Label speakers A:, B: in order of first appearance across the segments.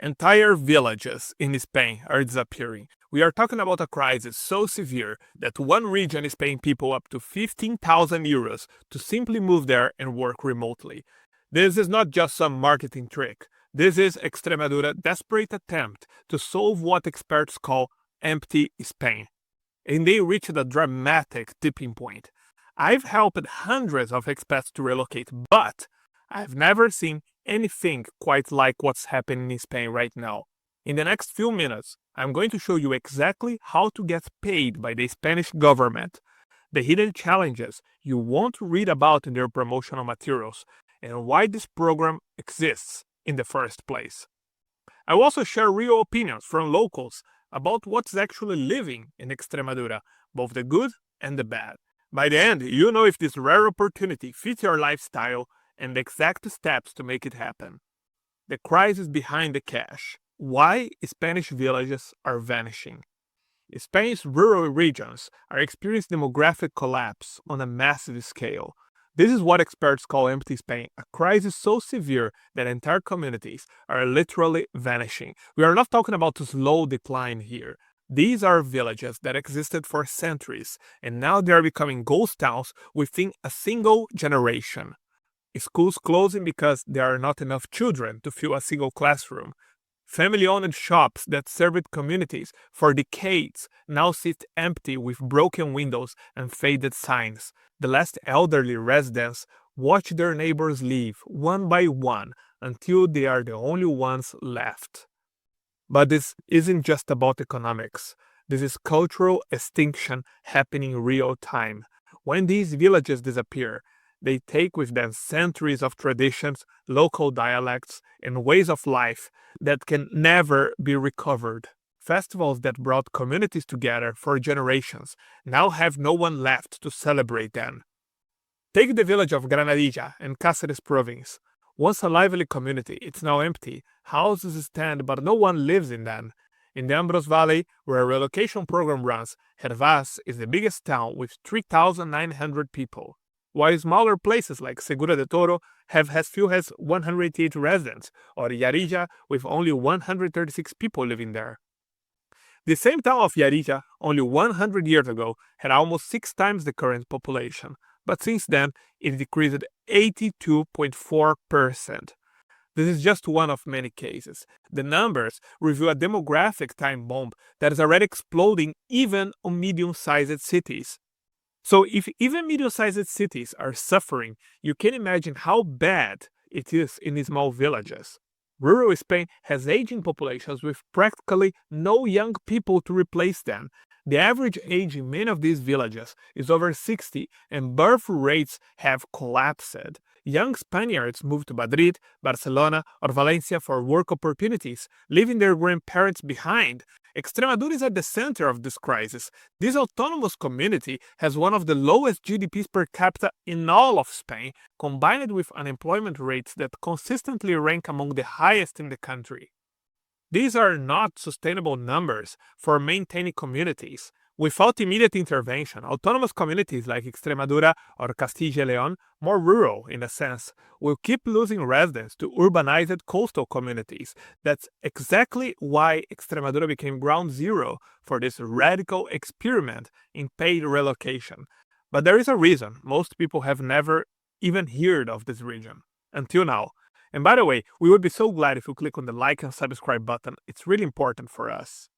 A: Entire villages in Spain are disappearing. We are talking about a crisis so severe that one region is paying people up to 15,000 euros to simply move there and work remotely. This is not just some marketing trick. This is Extremadura's desperate attempt to solve what experts call empty Spain. And they reached a dramatic tipping point. I've helped hundreds of expats to relocate, but I've never seen anything quite like what's happening in Spain right now. In the next few minutes, I'm going to show you exactly how to get paid by the Spanish government, the hidden challenges you won't read about in their promotional materials, and why this program exists in the first place. I will also share real opinions from locals about what's actually living in Extremadura, both the good and the bad. By the end, you'll know if this rare opportunity fits your lifestyle and the exact steps to make it happen. The crisis behind the cash. Why Spanish villages are vanishing. Spain's rural regions are experiencing demographic collapse on a massive scale. This is what experts call empty Spain, a crisis so severe that entire communities are literally vanishing. We are not talking about a slow decline here. These are villages that existed for centuries, and now they are becoming ghost towns within a single generation. Schools closing because there are not enough children to fill a single classroom. Family-owned shops that served communities for decades now sit empty with broken windows and faded signs. The last elderly residents watch their neighbors leave one by one until they are the only ones left. But this isn't just about economics. This is cultural extinction happening in real time. When these villages disappear, they take with them centuries of traditions, local dialects, and ways of life that can never be recovered. Festivals that brought communities together for generations now have no one left to celebrate them. Take the village of Granadilla in Cáceres province. Once a lively community, it's now empty. Houses stand, but no one lives in them. In the Ambroz Valley, where a relocation program runs, Hervás is the biggest town with 3,900 people. While smaller places like Segura de Toro have as few as 188 residents, or Yarija with only 136 people living there. The same town of Yarija, only 100 years ago, had almost 6 times the current population, but since then it decreased 82.4%. This is just one of many cases. The numbers reveal a demographic time bomb that is already exploding even on medium-sized cities. So if even medium-sized cities are suffering, you can imagine how bad it is in small villages. Rural Spain has aging populations with practically no young people to replace them. The average age in many of these villages is over 60, and birth rates have collapsed. Young Spaniards move to Madrid, Barcelona, or Valencia for work opportunities, leaving their grandparents behind. Extremadura is at the center of this crisis. This autonomous community has one of the lowest GDPs per capita in all of Spain, combined with unemployment rates that consistently rank among the highest in the country. These are not sustainable numbers for maintaining communities. Without immediate intervention, autonomous communities like Extremadura or Castilla y León, more rural in a sense, will keep losing residents to urbanized coastal communities. That's exactly why Extremadura became ground zero for this radical experiment in paid relocation. But there is a reason most people have never even heard of this region, until now. And by the way, we would be so glad if you click on the like and subscribe button. It's really important for us.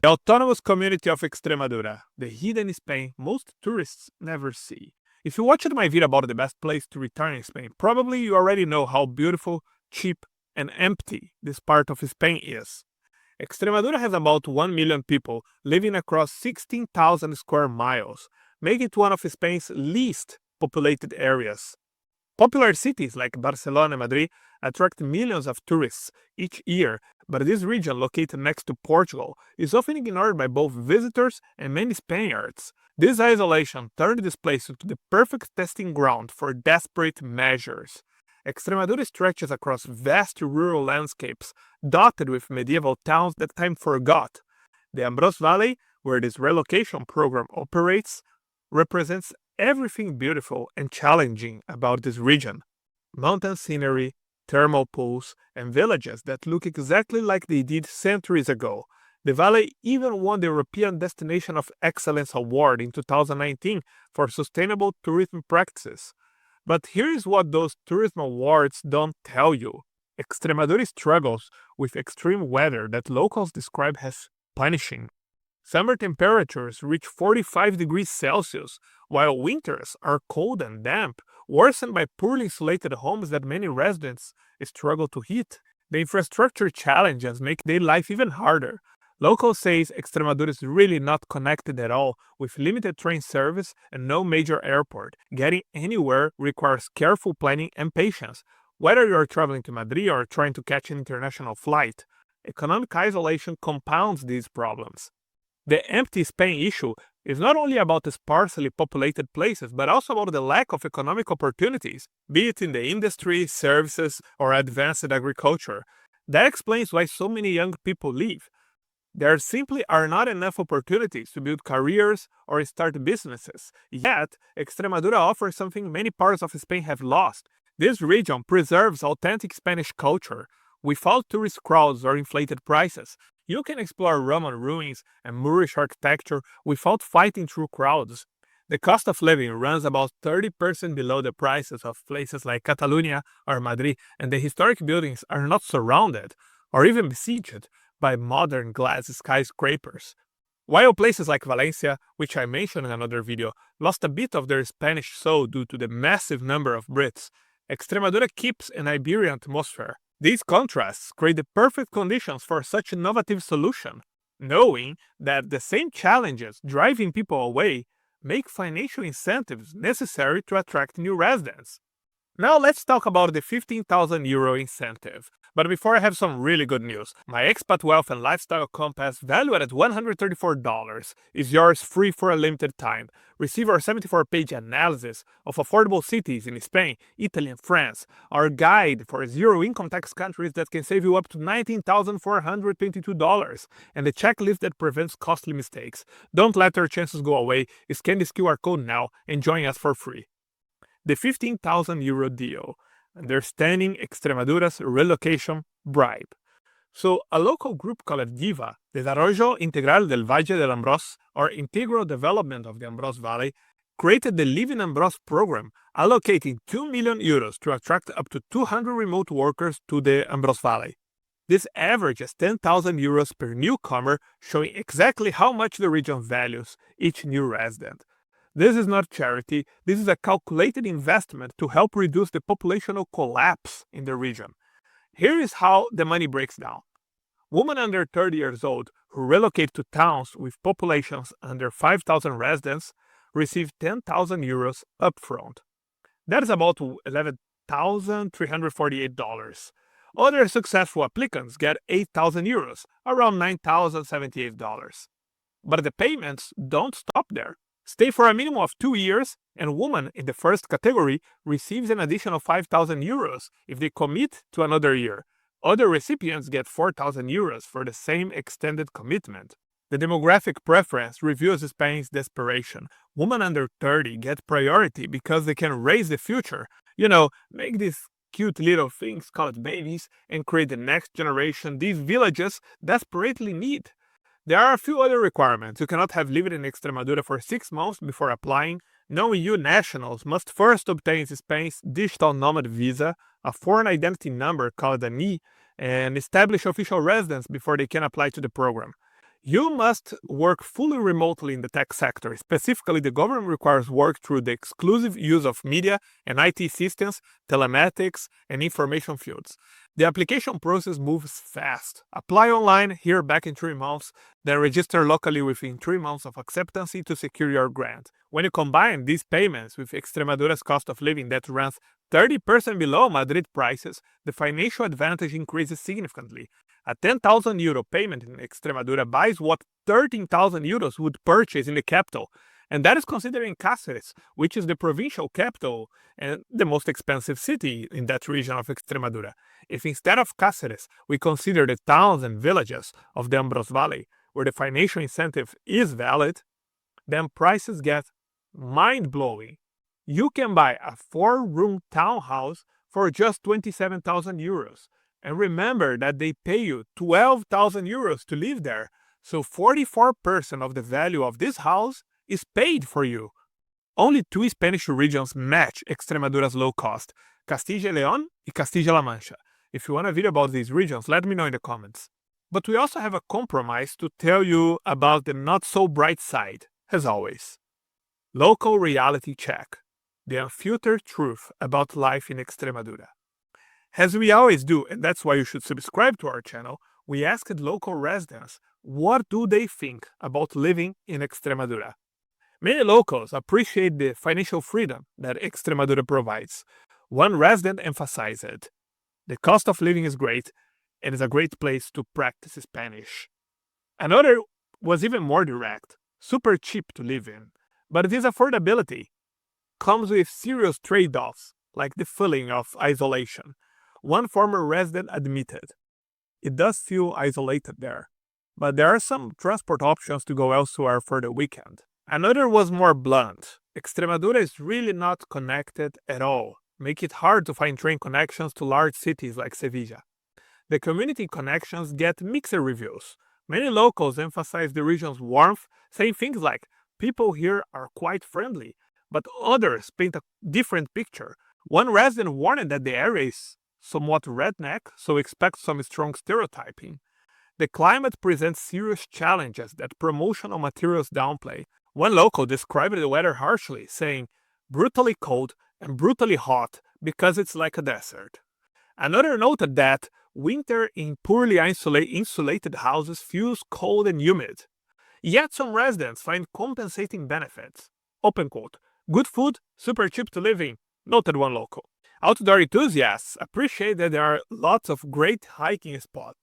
A: The autonomous community of Extremadura, the hidden Spain most tourists never see. If you watched my video about the best place to return in Spain, probably you already know how beautiful, cheap, and empty this part of Spain is. Extremadura has about 1 million people living across 16,000 square miles, making it one of Spain's least populated areas. Popular cities like Barcelona and Madrid attract millions of tourists each year, but this region, located next to Portugal, is often ignored by both visitors and many Spaniards. This isolation turned this place into the perfect testing ground for desperate measures. Extremadura stretches across vast rural landscapes, dotted with medieval towns that time forgot. The Ambroz Valley, where this relocation program operates, represents everything beautiful and challenging about this region. Mountain scenery, thermal pools, and villages that look exactly like they did centuries ago. The valley even won the European Destination of Excellence Award in 2019 for sustainable tourism practices. But here's what those tourism awards don't tell you. Extremadura struggles with extreme weather that locals describe as punishing. Summer temperatures reach 45 degrees Celsius, while winters are cold and damp, worsened by poorly insulated homes that many residents struggle to heat. The infrastructure challenges make daily life even harder. Locals say Extremadura is really not connected at all, with limited train service and no major airport. Getting anywhere requires careful planning and patience, whether you are traveling to Madrid or trying to catch an international flight. Economic isolation compounds these problems. The empty Spain issue is not only about the sparsely populated places, but also about the lack of economic opportunities, be it in the industry, services, or advanced agriculture. That explains why so many young people leave. There simply are not enough opportunities to build careers or start businesses. Yet, Extremadura offers something many parts of Spain have lost. This region preserves authentic Spanish culture. Without tourist crowds or inflated prices, you can explore Roman ruins and Moorish architecture without fighting through crowds. The cost of living runs about 30% below the prices of places like Catalonia or Madrid, and the historic buildings are not surrounded, or even besieged, by modern glass skyscrapers. While places like Valencia, which I mentioned in another video, lost a bit of their Spanish soul due to the massive number of Brits, Extremadura keeps an Iberian atmosphere. These contrasts create the perfect conditions for such an innovative solution, knowing that the same challenges driving people away make financial incentives necessary to attract new residents. Now let's talk about the €15,000 incentive. But before, I have some really good news. My Expat Wealth and Lifestyle Compass, valued at $134, is yours free for a limited time. Receive our 74-page analysis of affordable cities in Spain, Italy, and France, our guide for zero-income tax countries that can save you up to $19,422, and the checklist that prevents costly mistakes. Don't let your chances go away. Scan this QR code now and join us for free. The €15,000 deal, understanding Extremadura's relocation bribe. So, a local group called DIVA, Desarrollo Integral del Valle del Ambroz, or Integral Development of the Ambroz Valley, created the Live in Ambroz program, allocating €2 million to attract up to 200 remote workers to the Ambroz Valley. This averages €10,000 per newcomer, showing exactly how much the region values each new resident. This is not charity, this is a calculated investment to help reduce the populational collapse in the region. Here is how the money breaks down. Women under 30 years old who relocate to towns with populations under 5,000 residents receive €10,000 upfront. That is about $11,348. Other successful applicants get €8,000, around $9,078. But the payments don't stop there. Stay for a minimum of 2 years, and woman in the first category receives an additional €5,000 if they commit to another year. Other recipients get €4,000 for the same extended commitment. The demographic preference reveals Spain's desperation. Women under 30 get priority because they can raise the future. Make these cute little things called babies and create the next generation these villages desperately need. There are a few other requirements. You cannot have lived in Extremadura for 6 months before applying. Non-EU nationals must first obtain Spain's digital nomad visa, a foreign identity number called an I, and establish official residence before they can apply to the program. You must work fully remotely in the tech sector. Specifically, the government requires work through the exclusive use of media and IT systems, telematics, and information fields. The application process moves fast. Apply online, hear back in 3 months, then register locally within 3 months of acceptance to secure your grant. When you combine these payments with Extremadura's cost of living that runs 30% below Madrid prices, the financial advantage increases significantly. A €10,000 payment in Extremadura buys what €13,000 would purchase in the capital, and that is considering Cáceres, which is the provincial capital and the most expensive city in that region of Extremadura. If instead of Cáceres, we consider the towns and villages of the Ambroz Valley, where the financial incentive is valid, then prices get mind-blowing. You can buy a 4-room townhouse for just 27,000 euros. And remember that they pay you 12,000 euros to live there. So 44% of the value of this house is paid for you. Only two Spanish regions match Extremadura's low cost, Castilla y León and Castilla-La Mancha. If you want a video about these regions, let me know in the comments. But we also have a compromise to tell you about the not so bright side, as always. Local reality check. The unfiltered truth about life in Extremadura. As we always do, and that's why you should subscribe to our channel, we asked local residents what do they think about living in Extremadura. Many locals appreciate the financial freedom that Extremadura provides. One resident emphasized it. The cost of living is great, and is a great place to practice Spanish. Another was even more direct, super cheap to live in. But this affordability comes with serious trade-offs, like the feeling of isolation. One former resident admitted, it does feel isolated there, but there are some transport options to go elsewhere for the weekend. Another was more blunt. Extremadura is really not connected at all, making it hard to find train connections to large cities like Sevilla. The community connections get mixed reviews. Many locals emphasize the region's warmth, saying things like, people here are quite friendly, but others paint a different picture. One resident warned that the area is somewhat redneck, so expect some strong stereotyping. The climate presents serious challenges that promotional materials downplay. One local described the weather harshly, saying, brutally cold and brutally hot because it's like a desert. Another noted that winter in poorly insulated houses feels cold and humid. Yet some residents find compensating benefits. Open quote, good food, super cheap to live in, noted one local. Outdoor enthusiasts appreciate that there are lots of great hiking spots.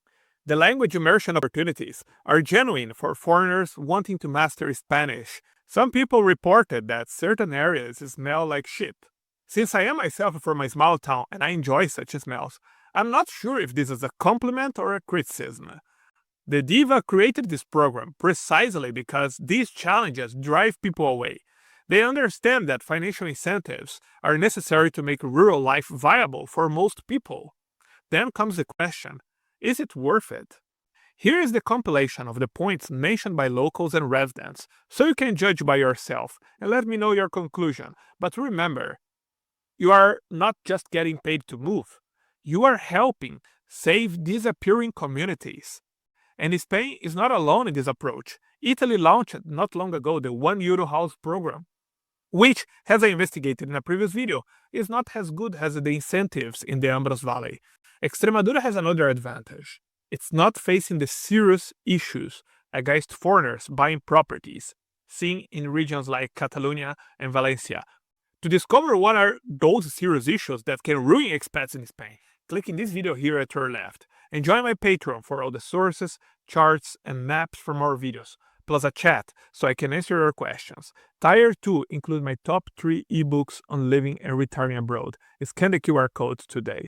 A: The language immersion opportunities are genuine for foreigners wanting to master Spanish. Some people reported that certain areas smell like shit. Since I am myself from a small town and I enjoy such smells, I'm not sure if this is a compliment or a criticism. The Diva created this program precisely because these challenges drive people away. They understand that financial incentives are necessary to make rural life viable for most people. Then comes the question, is it worth it? Here is the compilation of the points mentioned by locals and residents, so you can judge by yourself and let me know your conclusion. But remember, you are not just getting paid to move. You are helping save disappearing communities. And Spain is not alone in this approach. Italy launched not long ago the €1 house program, which, as I investigated in a previous video, is not as good as the incentives in the Ambroz Valley. Extremadura has another advantage. It's not facing the serious issues against foreigners buying properties, seen in regions like Catalonia and Valencia. To discover what are those serious issues that can ruin expats in Spain, click in this video here at your left and join my Patreon for all the sources, charts, and maps for more videos, plus a chat so I can answer your questions. Tier 2 includes my top 3 ebooks on living and retiring abroad. Scan the QR code today.